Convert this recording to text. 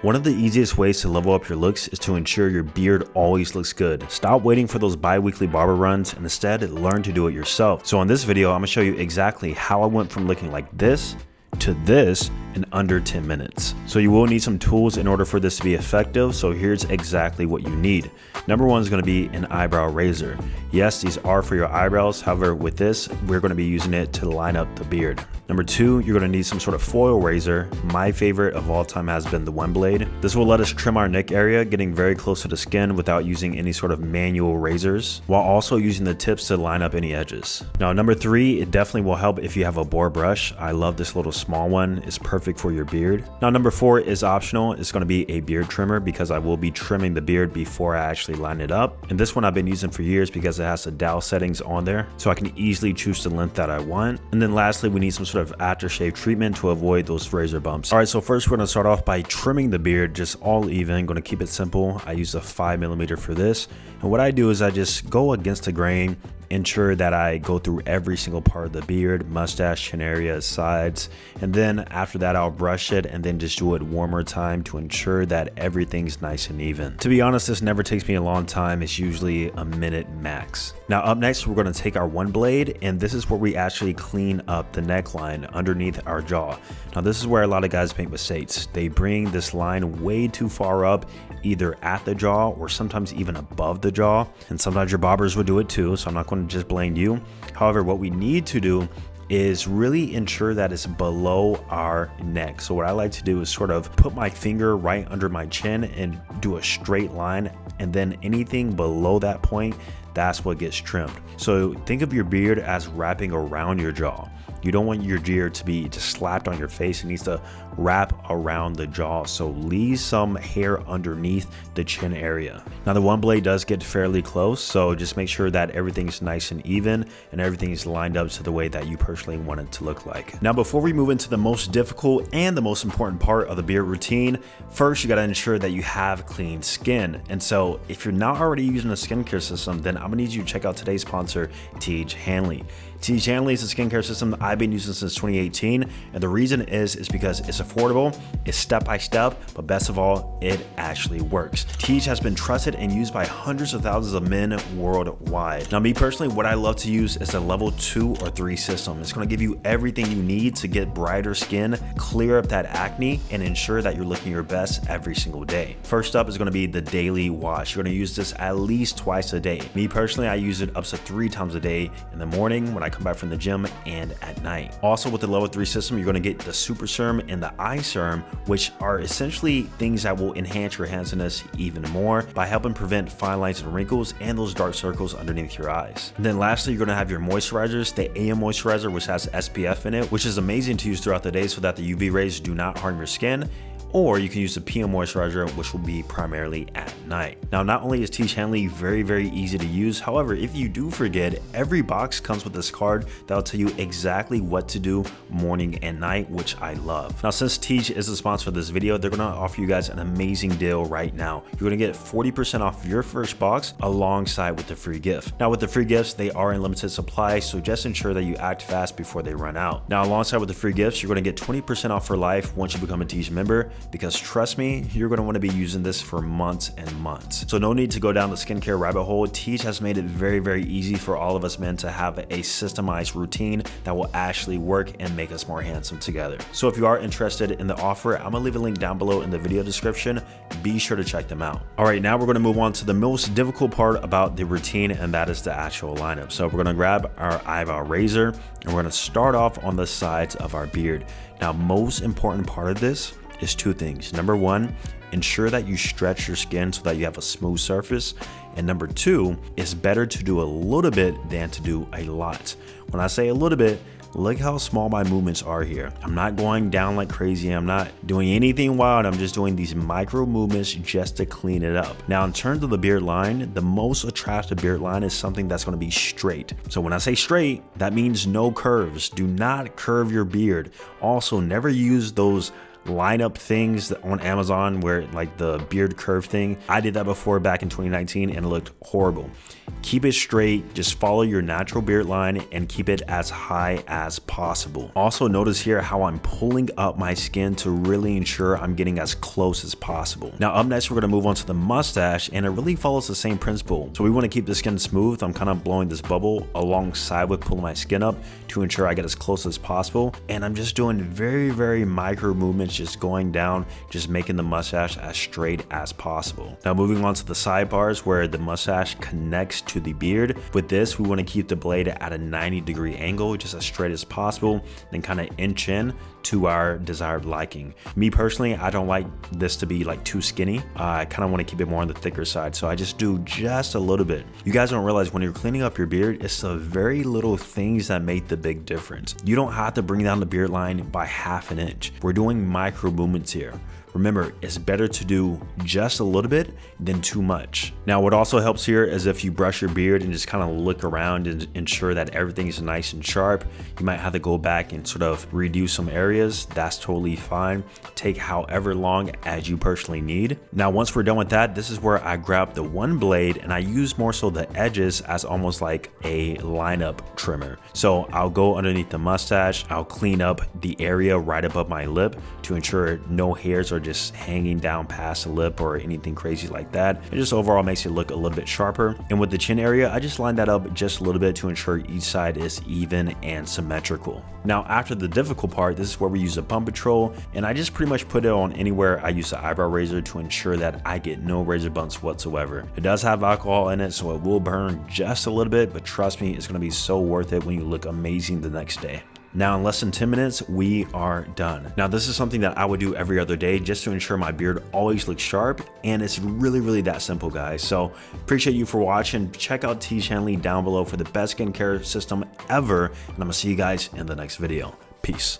One of the easiest ways to level up your looks is to ensure your beard always looks good. Stop waiting for those bi-weekly barber runs and instead learn to do it yourself. So in this video, I'm gonna show you exactly how I went from looking like this to this in under 10 minutes. So you will need some tools in order for this to be effective. So here's exactly what you need. Number one is going to be an eyebrow razor. Yes, these are for your eyebrows. However, with this, we're going to be using it to line up the beard. Number two, you're going to need some sort of foil razor. My favorite of all time has been the one blade. This will let us trim our neck area, getting very close to the skin without using any sort of manual razors, while also using the tips to line up any edges. Now, number three, it definitely will help if you have a boar brush. I love this little small one. It's perfect for your beard. Now, number four is optional. It's going to be a beard trimmer because I will be trimming the beard before I actually line it up. And this one I've been using for years because it has the dial settings on there, so I can easily choose the length that I want. And then lastly, we need some sort of aftershave treatment to avoid those razor bumps. All right, so first we're going to start off by trimming the beard, just all even. Going to keep it simple. I use a 5mm for this. And what I do is I just go against the grain, ensure that I go through every single part of the beard, mustache, chin area, sides, and then after that I'll brush it and then just do it one more time to ensure that everything's nice and even. To be honest, this never takes me a long time. It's usually a minute max. Now up next, we're going to take our one blade, and this is where we actually clean up the neckline underneath our jaw. Now this is where a lot of guys make mistakes. They bring this line way too far up, either at the jaw or sometimes even above the jaw, and sometimes your barbers will do it too, so I'm not going to just blame you. However, what we need to do is really ensure that it's below our neck. So what I like to do is sort of put my finger right under my chin and do a straight line, and then anything below that point, that's what gets trimmed. So think of your beard as wrapping around your jaw. You don't want your beard to be just slapped on your face. It needs to wrap around the jaw, so leave some hair underneath the chin area. Now the one blade does get fairly close, so just make sure that everything's nice and even and everything is lined up to the way that you personally want it to look like. Now before we move into the most difficult and the most important part of the beard routine, first you got to ensure that you have clean skin. And so if you're not already using a skincare system, then I'm gonna need you to check out today's sponsor, TH Hanley. TH Hanley is a skincare system that I've been using since 2018, and the reason is because it's affordable, it's step-by-step, but best of all, it actually works. TH has been trusted and used by hundreds of thousands of men worldwide. Now me personally, what I love to use is a level 2 or 3 system. It's going to give you everything you need to get brighter skin, clear up that acne, and ensure that you're looking your best every single day. First up is going to be the daily wash. You're going to use this at least twice a day. Me personally, I use it up to 3 times a day, in the morning when I come back from the gym and at night. Also with the level 3 system, you're going to get the super serum and the eye serum, which are essentially things that will enhance your handsomeness even more by helping prevent fine lines and wrinkles and those dark circles underneath your eyes. And then lastly, you're going to have your moisturizers, the AM moisturizer, which has SPF in it, which is amazing to use throughout the day so that the UV rays do not harm your skin. Or you can use the PM moisturizer, which will be primarily at night. Now, not only is TH Hanley very easy to use, however, if you do forget, every box comes with this card that'll tell you exactly what to do morning and night, which I love. Now, since TH is the sponsor of this video, they're gonna offer you guys an amazing deal right now. You're gonna get 40% off your first box alongside with the free gift. Now, with the free gifts, they are in limited supply, so just ensure that you act fast before they run out. Now, alongside with the free gifts, you're gonna get 20% off for life once you become a TH member, because trust me, you're going to want to be using this for months and months. So no need to go down the skincare rabbit hole. TH has made it very easy for all of us men to have a systemized routine that will actually work and make us more handsome together. So if you are interested in the offer, I'm going to leave a link down below in the video description. Be sure to check them out. All right, now we're going to move on to the most difficult part about the routine, and that is the actual lineup. So we're going to grab our eyebrow razor and we're going to start off on the sides of our beard. Now, most important part of this is two things. Number one, ensure that you stretch your skin so that you have a smooth surface. And number two, it's better to do a little bit than to do a lot. When I say a little bit, look how small my movements are here. I'm not going down like crazy. I'm not doing anything wild. I'm just doing these micro movements just to clean it up. Now, in terms of the beard line, the most attractive beard line is something that's going to be straight. So when I say straight, that means no curves. Do not curve your beard. Also, never use those line up things on Amazon where like the beard curve thing. I did that before back in 2019 and it looked horrible. Keep it straight, just follow your natural beard line and keep it as high as possible. Also notice here how I'm pulling up my skin to really ensure I'm getting as close as possible. Now up next, we're gonna move on to the mustache, and it really follows the same principle. So we wanna keep the skin smooth. I'm kind of blowing this bubble alongside with pulling my skin up to ensure I get as close as possible. And I'm just doing very micro movements, just going down, just making the mustache as straight as possible. Now moving on to the sidebars where the mustache connects to the beard. With this, we want to keep the blade at a 90-degree angle, just as straight as possible, then kind of inch in to our desired liking. Me personally, I don't like this to be like too skinny. I kind of want to keep it more on the thicker side, so I just do just a little bit. You guys don't realize when you're cleaning up your beard, it's the very little things that make the big difference. You don't have to bring down the beard line by ½ an inch. We're doing micro movements here. Remember, it's better to do just a little bit than too much. Now, what also helps here is if you brush your beard and just kind of look around and ensure that everything is nice and sharp. You might have to go back and sort of redo some areas. That's totally fine. Take however long as you personally need. Now, once we're done with that, this is where I grab the one blade and I use more so the edges as almost like a lineup trimmer. So I'll go underneath the mustache. I'll clean up the area right above my lip to ensure no hairs are just hanging down past the lip or anything crazy like that. It just overall makes it look a little bit sharper. And with the chin area, I just line that up just a little bit to ensure each side is even and symmetrical. Now, after the difficult part, this is where we use a bump control, and I just pretty much put it on anywhere. I use the eyebrow razor to ensure that I get no razor bumps whatsoever. It does have alcohol in it, so it will burn just a little bit, but trust me, it's gonna be so worth it when you look amazing the next day. Now in less than 10 minutes, we are done. Now this is something that I would do every other day just to ensure my beard always looks sharp, and it's really that simple, guys. So appreciate you for watching. Check out T's channel down below for the best skincare system ever, and I'm gonna see you guys in the next video. Peace.